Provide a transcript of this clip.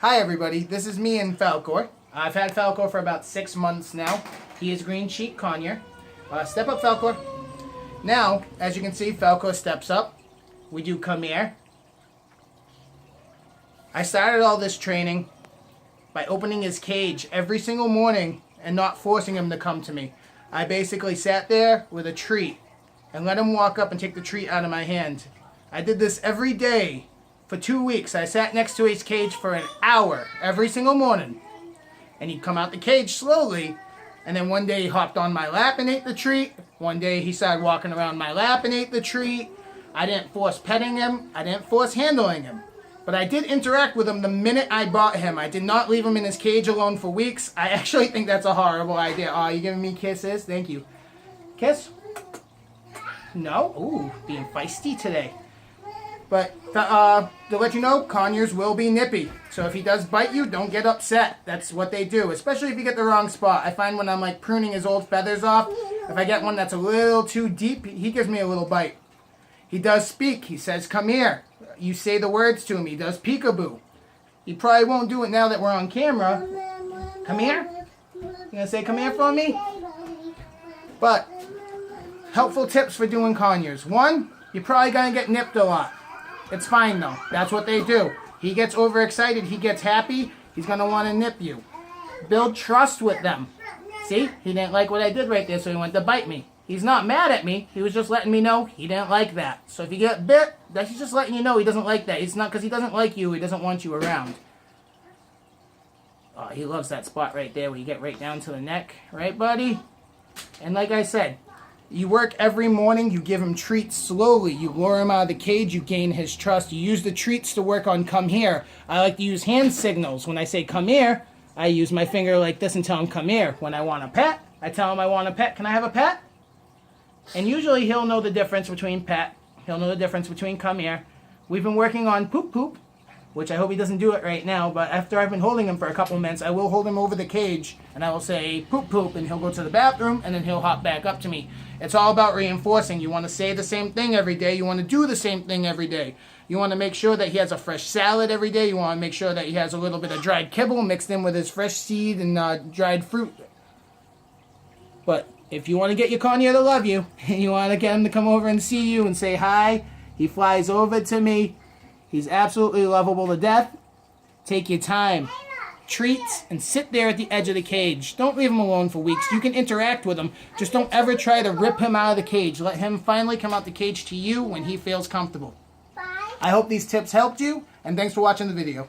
Hi everybody, this is me and Falcor. I've had Falcor for about 6 months now. He is green cheek Conure. Step up, Falcor. Now, as you can see, Falcor steps up. We do come here. I started all this training by opening his cage every single morning and not forcing him to come to me. I basically sat there with a treat and let him walk up and take the treat out of my hand. I did this every day for 2 weeks. I sat next to his cage for an hour every single morning. And he'd come out the cage slowly, and then one day he hopped on my lap and ate the treat. One day he started walking around my lap and ate the treat. I didn't force petting him. I didn't force handling him. But I did interact with him the minute I bought him. I did not leave him in his cage alone for weeks. I actually think that's a horrible idea. Oh, you giving me kisses? Thank you. Kiss? No? Ooh, being feisty today. But to let you know, Conures will be nippy. So if he does bite you, don't get upset. That's what they do, especially if you get the wrong spot. I find when I'm like pruning his old feathers off, if I get one that's a little too deep, he gives me a little bite. He does speak. He says, "Come here." You say the words to him. He does peekaboo. He probably won't do it now that we're on camera. Come here? You gonna say come here for me? But helpful tips for doing Conures. One, you're probably gonna get nipped a lot. It's fine though. That's what they do. He gets overexcited. He gets happy. He's going to want to nip you. Build trust with them. See? He didn't like what I did right there, so he went to bite me. He's not mad at me. He was just letting me know he didn't like that. So if you get bit, that's just letting you know he doesn't like that. It's not because he doesn't like you. He doesn't want you around. Oh, he loves that spot right there where you get right down to the neck. Right, buddy? And like I said, you work every morning, you give him treats slowly, you lure him out of the cage, you gain his trust, you use the treats to work on come here. I like to use hand signals. When I say come here, I use my finger like this and tell him come here. When I want a pet, I tell him I want a pet. Can I have a pet? And usually he'll know the difference between pet, he'll know the difference between come here. We've been working on poop poop, which I hope he doesn't do it right now, but after I've been holding him for a couple minutes, I will hold him over the cage, and I will say, poop, poop, and he'll go to the bathroom, and then he'll hop back up to me. It's all about reinforcing. You want to say the same thing every day. You want to do the same thing every day. You want to make sure that he has a fresh salad every day. You want to make sure that he has a little bit of dried kibble mixed in with his fresh seed and dried fruit. But if you want to get your Conure to love you, and you want to get him to come over and see you and say hi, he flies over to me. He's absolutely lovable to death. Take your time. Treats and sit there at the edge of the cage. Don't leave him alone for weeks. You can interact with him. Just don't ever try to rip him out of the cage. Let him finally come out the cage to you when he feels comfortable. I hope these tips helped you, and thanks for watching the video.